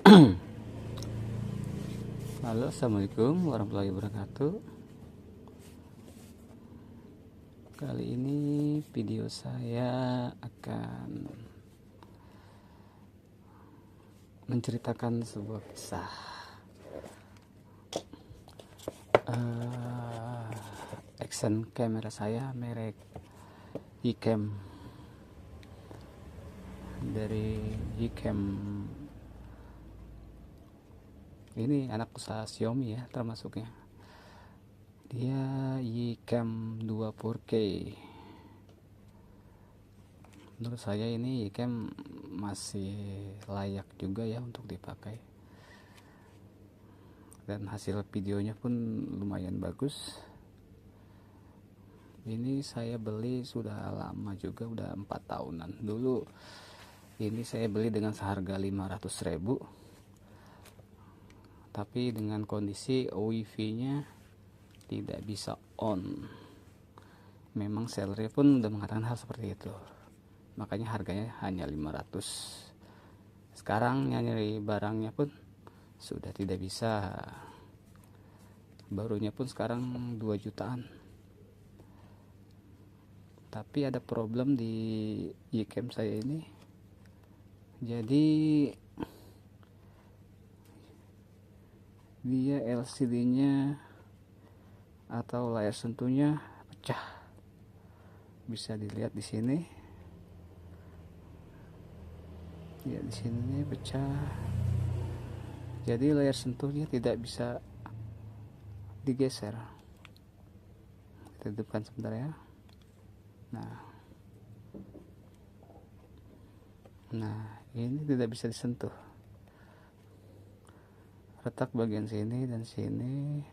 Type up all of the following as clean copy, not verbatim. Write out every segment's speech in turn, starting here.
Halo, assalamualaikum warahmatullahi wabarakatuh. Kali ini video saya akan menceritakan sebuah kisah. Action kamera saya merek Yicam, dari Yicam. Ini anak usaha Xiaomi ya, termasuknya. Dia Yicam 2 4K. Menurut saya ini Yicam masih layak juga ya untuk dipakai. Dan hasil videonya pun lumayan bagus. Ini saya beli sudah lama juga, udah 4 tahunan. Dulu ini saya beli dengan seharga 500.000. Tapi dengan kondisi wifi-nya tidak bisa on. Memang seller pun udah mengatakan hal seperti itu, makanya harganya hanya 500. Sekarang nyari barangnya pun sudah tidak bisa. Barunya pun sekarang 2 jutaan. Tapi ada problem di Yicam saya ini. Jadi dia LCD-nya atau layar sentuhnya pecah. Bisa dilihat di sini. Ya, di sini pecah. Jadi layar sentuhnya tidak bisa digeser. Kita hidupkan sebentar ya. Nah, ini tidak bisa disentuh. Retak bagian sini dan sini.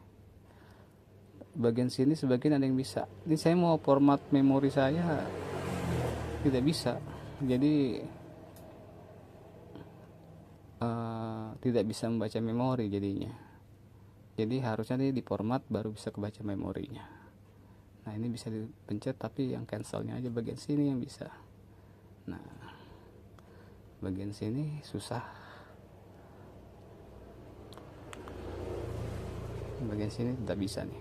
Bagian sini sebagian ada yang bisa. Ini saya mau format memori saya tidak bisa. Jadi tidak bisa membaca memori jadinya. Jadi harusnya ini diformat baru bisa kebaca memorinya. Nah, ini bisa dipencet tapi yang cancelnya aja bagian sini yang bisa. Nah, bagian sini susah. Bagian sini tidak bisa nih.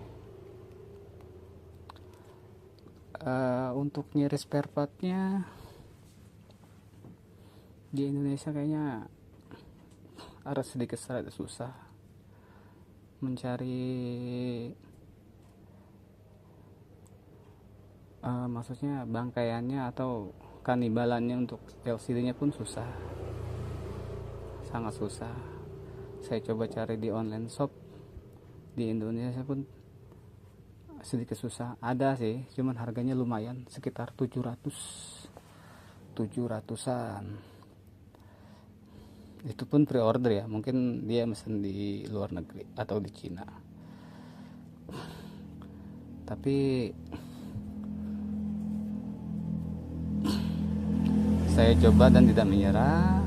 Untuk nyari spare partnya di Indonesia kayaknya ada sedikit susah mencari, maksudnya bangkaiannya atau kanibalannya untuk LCD-nya pun susah, sangat susah. Saya coba cari di online shop di Indonesia pun sedikit susah. Ada sih, cuman harganya lumayan, sekitar 700-an. Itu pun pre-order ya, mungkin dia mesen di luar negeri atau di Cina. Tapi saya coba dan tidak menyerah.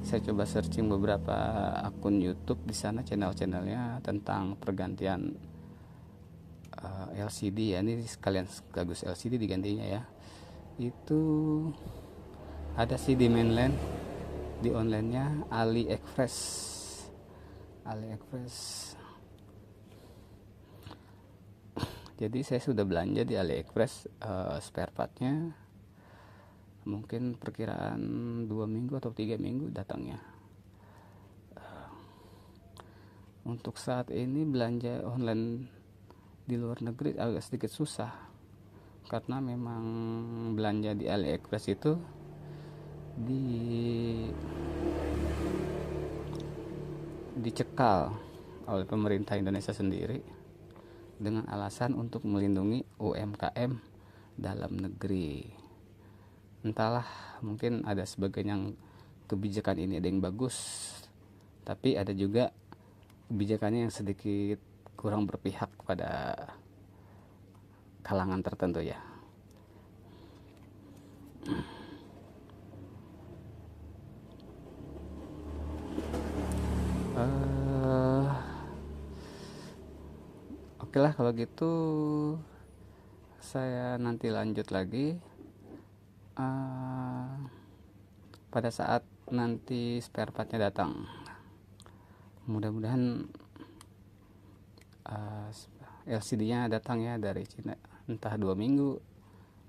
Saya coba searching beberapa akun YouTube di sana, channel-channelnya tentang pergantian LCD ya. Ini sekalian bagus LCD digantinya ya. Itu ada sih di mainland, di online-nya AliExpress. Jadi saya sudah belanja di AliExpress spare partnya. Mungkin perkiraan 2 minggu atau 3 minggu datangnya. Untuk saat ini belanja online di luar negeri agak sedikit susah, karena memang belanja di AliExpress itu dicekal oleh pemerintah Indonesia sendiri dengan alasan untuk melindungi UMKM dalam negeri. Entahlah, mungkin ada sebagian yang kebijakan ini ada yang bagus, tapi ada juga kebijakannya yang sedikit kurang berpihak pada kalangan tertentu ya. Oke lah, kalau gitu saya nanti lanjut lagi. pada saat nanti spare partnya datang. Mudah-mudahan LCD-nya datang ya dari Cina, entah 2 minggu,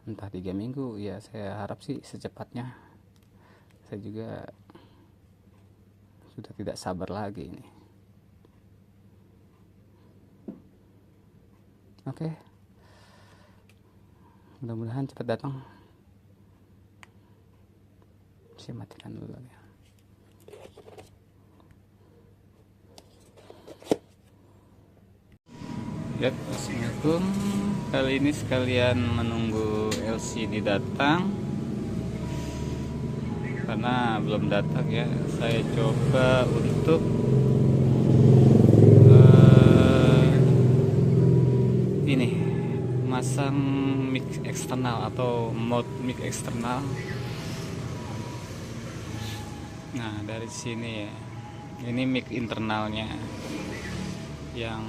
entah 3 minggu, ya saya harap sih secepatnya. Saya juga sudah tidak sabar lagi ini. Oke, mudah-mudahan cepat datang. Saya matikan dulu ya. Ya, assalamualaikum. Kali ini sekalian menunggu LCD datang, karena belum datang ya. Saya coba untuk ini masang mic eksternal atau mode mic eksternal. Nah, dari sini ya. Ini mic internalnya yang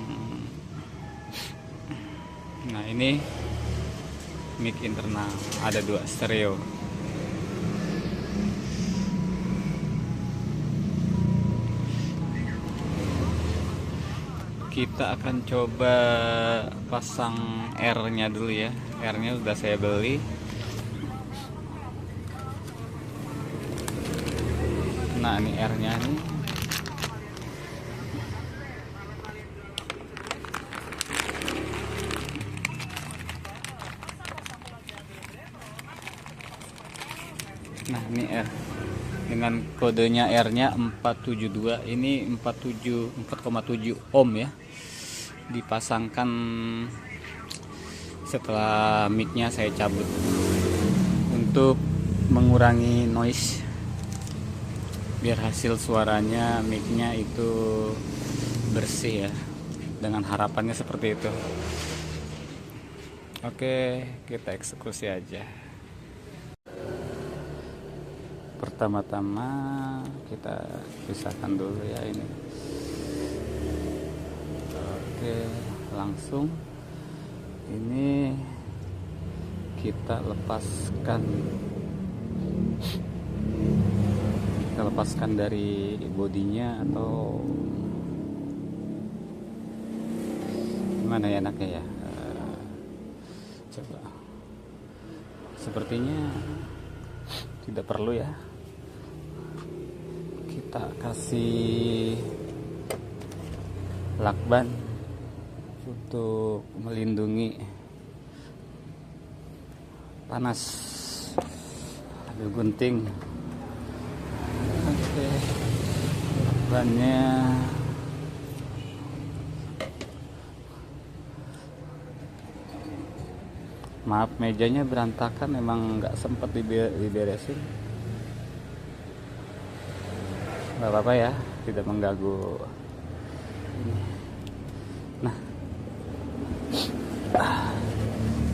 nah, ini mic internal, ada 2 stereo. Kita akan coba pasang R-nya dulu ya. R-nya sudah saya beli. Nah, ini R-nya nih. Nah, ini R dengan kodenya R-nya 472. Ini 4,7 ohm ya. Dipasangkan setelah mic-nya saya cabut untuk mengurangi noise, biar hasil suaranya mic-nya itu bersih ya. Dengan harapannya seperti itu. Oke, kita eksekusi aja. Pertama-tama kita pisahkan dulu ya ini. Oke, langsung ini kita lepaskan dari bodinya, atau gimana ya enaknya ya. Coba, sepertinya tidak perlu ya. Kita kasih lakban untuk melindungi panas. Ada gunting. Oke, lakbannya maaf, mejanya berantakan, emang nggak sempat diberesin. Nggak apa-apa ya, tidak mengganggu. Nah,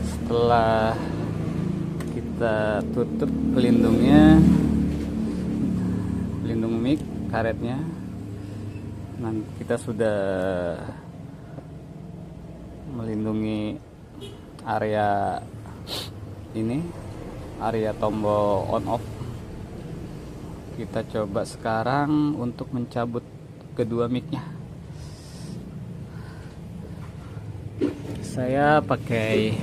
setelah kita tutup pelindung mic karetnya, nanti kita sudah melindungi area ini, area tombol on off. Kita coba sekarang untuk mencabut kedua mic-nya. Saya pakai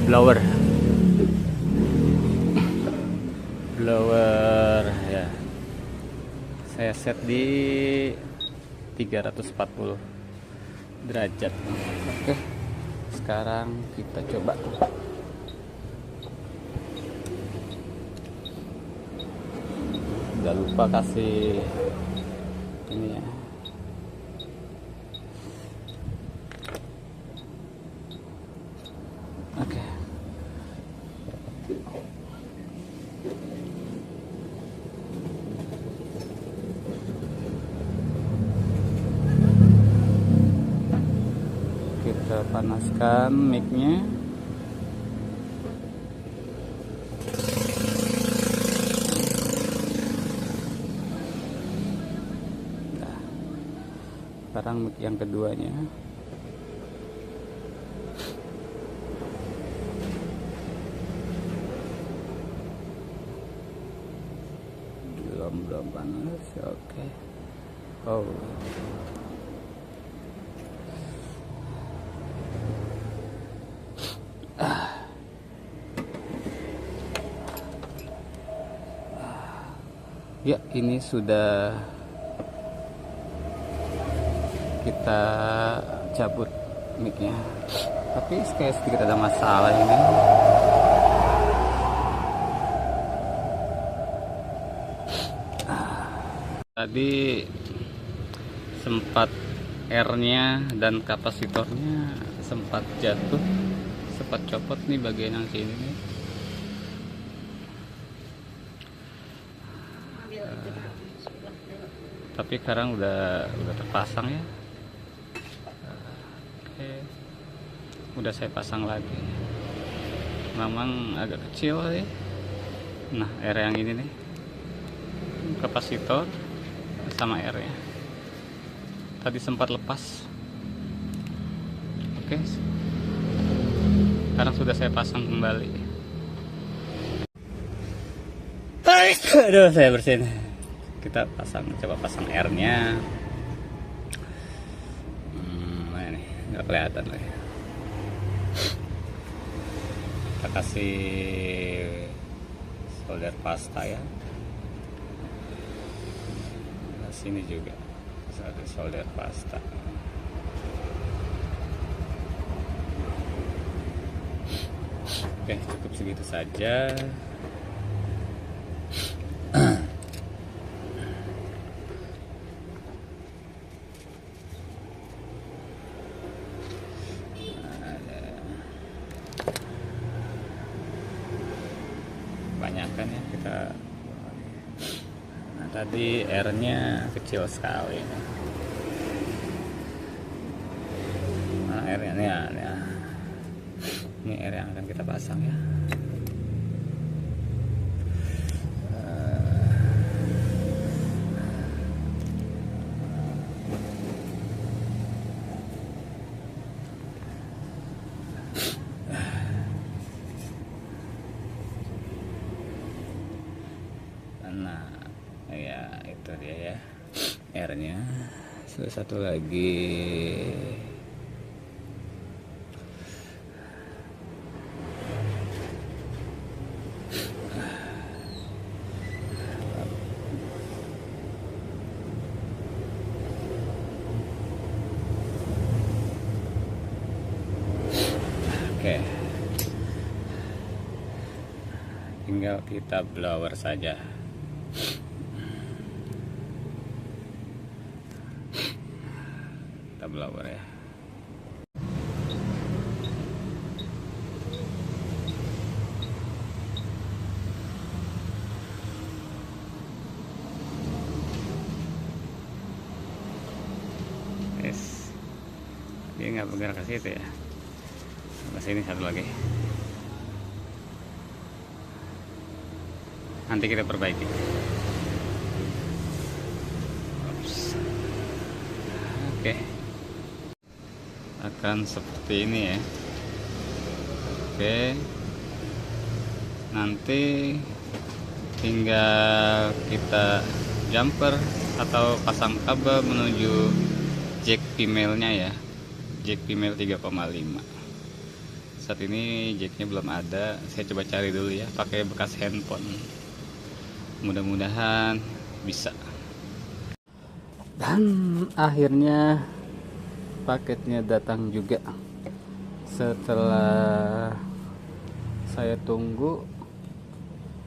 blower ya. Saya set di 340 derajat. Oke. Sekarang kita coba. Udah lupa kasih ini ya. Oke. Kita panaskan mic-nya. Nah, sekarang mic yang keduanya. belum panas. Oke. Oh, ya ini sudah kita cabut micnya, tapi kayak sedikit ada masalah ini. Tadi sempat R-nya dan kapasitornya sempat jatuh, sempat copot nih bagian yang sini nih. Tapi sekarang udah terpasang ya. Oke, udah saya pasang lagi. Memang agak kecil ya. Nah, R yang ini nih, kapasitor sama R nya tadi sempat lepas. Oke, sekarang sudah saya pasang kembali. Aduh, saya bersihin. Kita coba pasang R nya. Mana nih, nggak kelihatan lagi. Kita kasih solder pasta ya. Sini juga ada solder pasta. Oke, cukup segitu saja. Kebanyakan ya kita. Nah, tadi R-nya kecil sekali. Nah, R-nya nih, ini R yang akan kita pasang ya. Nah, ya itu dia ya R-nya. Satu lagi. Oke. Tinggal kita blower saja. Kita blower ya. Yes. Dia nggak bergerak ke situ ya. Ke sini satu lagi. Nanti kita perbaiki. Oops. Oke. Akan seperti ini ya. Oke. Nanti tinggal kita jumper atau pasang kabel menuju jack female-nya ya. Jack female 3,5. Saat ini jacknya belum ada. Saya coba cari dulu ya, pakai bekas handphone. Mudah-mudahan bisa. Dan akhirnya paketnya datang juga setelah saya tunggu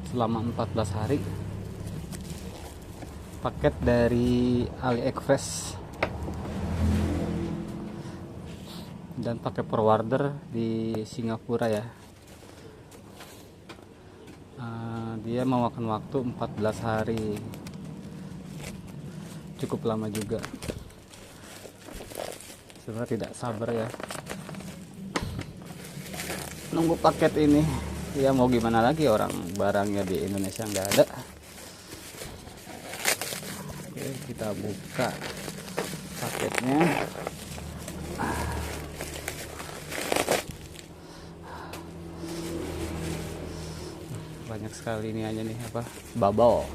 selama 14 hari. Paket dari AliExpress dan pakai forwarder di Singapura ya. Dia memakan waktu 14 hari, cukup lama juga. Sebenarnya tidak sabar ya nunggu paket ini. Ya mau gimana lagi, orang barangnya di Indonesia nggak ada. Oke, kita buka paketnya. Banyak sekali ini aja nih, apa, bubble.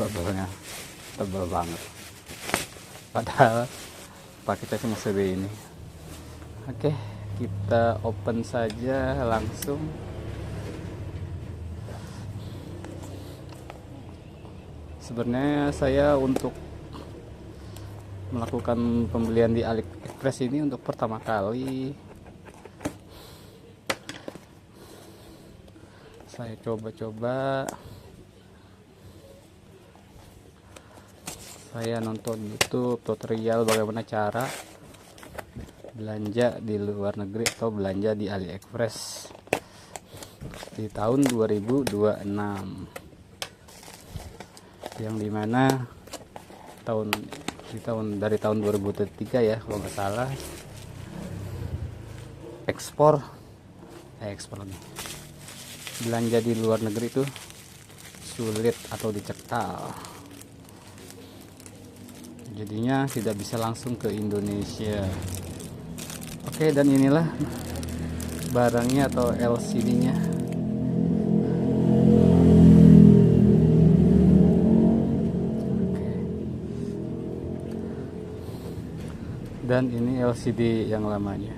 tebel banget, padahal paketnya cuma segini. Oke, kita open saja langsung. Sebenarnya saya untuk melakukan pembelian di AliExpress ini untuk pertama kali. Saya coba-coba, saya nonton YouTube tutorial bagaimana cara belanja di luar negeri atau belanja di AliExpress di tahun 2026, yang dimana dari tahun 2003 ya kalau nggak salah, ekspor nih, belanja di luar negeri itu sulit atau dicekal, jadinya tidak bisa langsung ke Indonesia. Oke, dan inilah barangnya atau LCD-nya. Dan ini LCD yang lamanya.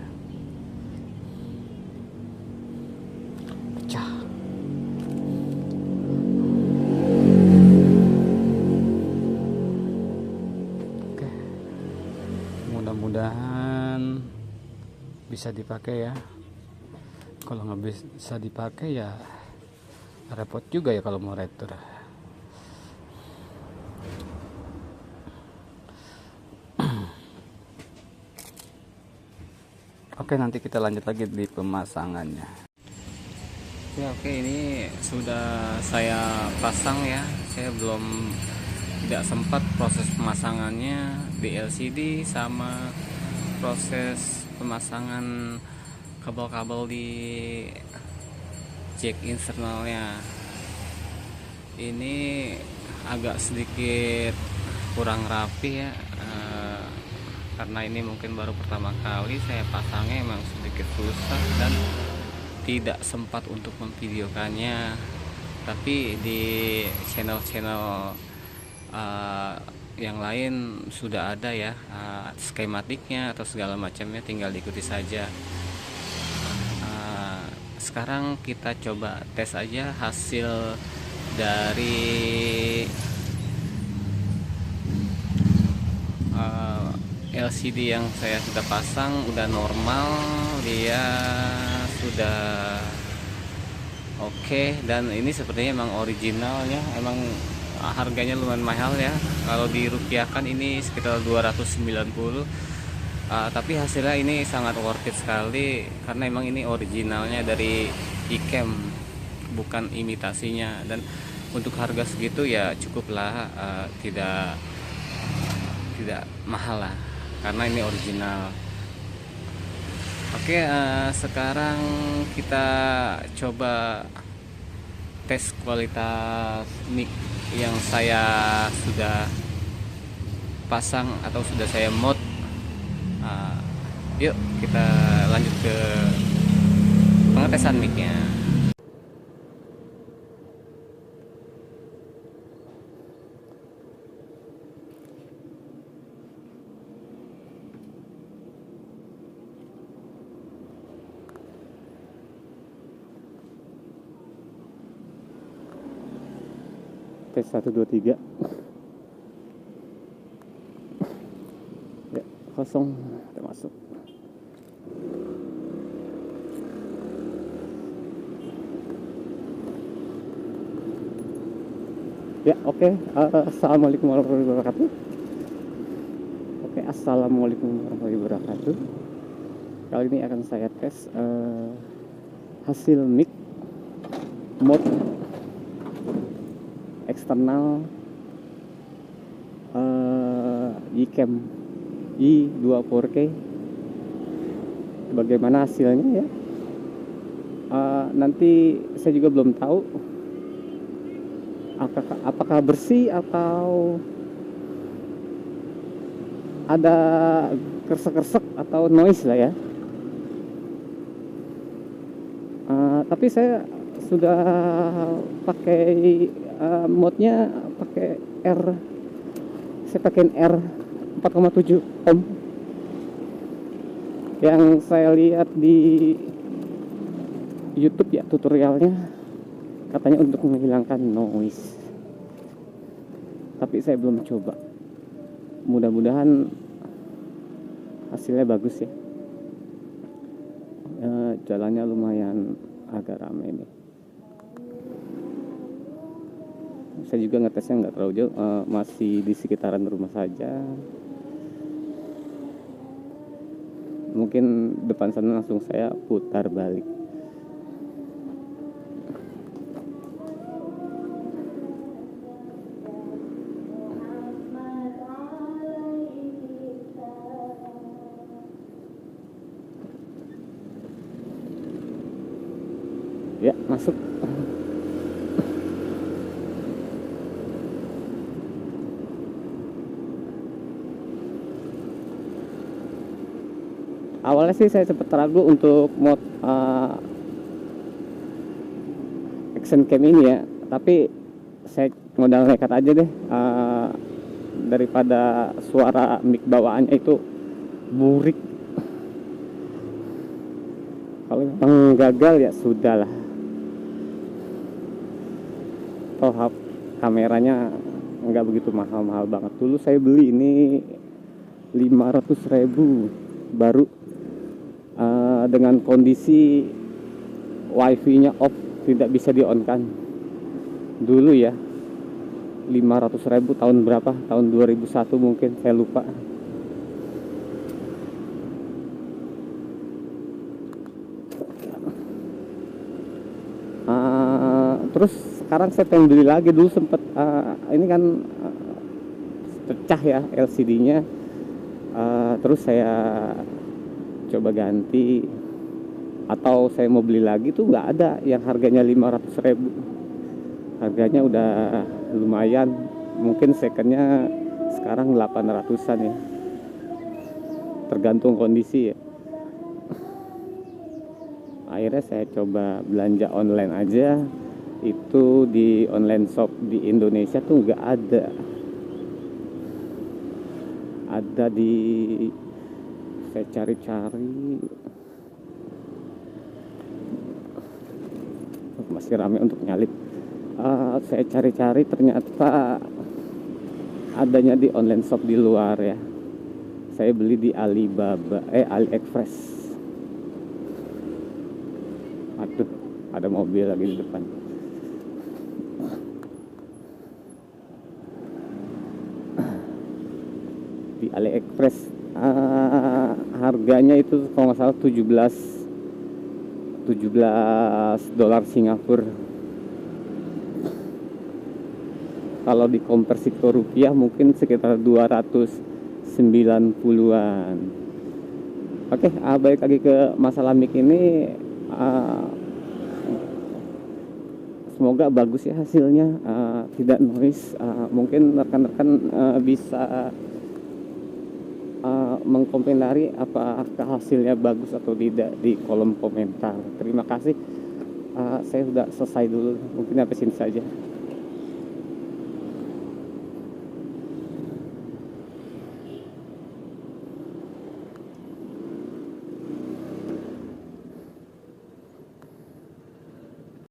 Pecah. Oke. Mudah-mudahan bisa dipakai ya. Kalau nggak bisa dipakai ya repot juga ya kalau mau retur. Oke, nanti kita lanjut lagi di pemasangannya. Oke, ini sudah saya pasang ya. Saya tidak sempat proses pemasangannya di LCD sama proses pemasangan kabel-kabel di jack internalnya. Ini agak sedikit kurang rapi ya, karena ini mungkin baru pertama kali saya pasangnya, emang sedikit susah dan tidak sempat untuk memvideokannya. Tapi di channel-channel yang lain sudah ada ya skematiknya atau segala macamnya, tinggal diikuti saja. Sekarang kita coba tes aja hasil dari LCD yang saya sudah pasang. Udah normal, dia sudah oke. Dan ini sepertinya emang originalnya, emang harganya lumayan mahal ya, kalau dirupiahkan ini sekitar 290. Tapi hasilnya ini sangat worth it sekali, karena emang ini originalnya dari iCam, bukan imitasinya. Dan untuk harga segitu ya cukuplah, tidak mahal lah, karena ini original. Oke, sekarang kita coba tes kualitas mic yang saya sudah pasang atau sudah saya mod. Yuk kita lanjut ke pengetesan micnya. Tes 1 2 3. Ya, kosong, kita masuk. Ya, oke. Assalamualaikum warahmatullahi wabarakatuh. Oke, assalamualaikum warahmatullahi wabarakatuh. Kali ini akan saya tes hasil mic mod eksternal iCam i24K. Bagaimana hasilnya ya? Nanti saya juga belum tahu apakah bersih atau ada kersek-kersek atau noise lah ya. Tapi saya sudah pakai modnya pakai R, saya pakai R 4,7 ohm. Yang saya lihat di YouTube ya, tutorialnya katanya untuk menghilangkan noise, tapi saya belum coba. Mudah-mudahan hasilnya bagus ya. Jalannya lumayan agak ramai nih. Saya juga ngetesnya nggak terlalu jauh, masih di sekitaran rumah saja. Mungkin depan sana langsung saya putar balik. Ya, masuk. Awalnya sih saya sempat ragu untuk mod action cam ini ya, tapi saya modal nekat aja deh, daripada suara mic bawaannya itu burik. Kalau memang gagal ya sudahlah. Toh kameranya nggak begitu mahal-mahal banget. Dulu saya beli ini 500.000 baru, dengan kondisi wifi-nya off, tidak bisa di-on-kan. Dulu ya, 500.000 tahun berapa? Tahun 2001 mungkin, saya lupa. Terus sekarang saya pengen beli lagi. Dulu sempet ini kan pecah ya LCD-nya, terus saya coba ganti, atau saya mau beli lagi tuh nggak ada yang harganya 500.000. Harganya udah lumayan, mungkin secondnya sekarang 800-an ya, tergantung kondisi ya. Akhirnya saya coba belanja online aja. Itu di online shop di Indonesia tuh nggak ada. Ada di, saya cari-cari, masih ramai untuk nyalip. Saya cari-cari ternyata adanya di online shop di luar ya. Saya beli di AliExpress. Aduh, ada mobil lagi di depan. Di AliExpress harganya itu kalau nggak salah 17 dolar Singapura. Kalau dikonversi ke rupiah mungkin sekitar 290-an. Oke, balik lagi ke masalah mic ini. Semoga bagus ya hasilnya, tidak noise. Mungkin rekan-rekan bisa mengkomentari apakah hasilnya bagus atau tidak di kolom komentar. Terima kasih. Saya sudah selesai dulu, mungkin sampai sini saja.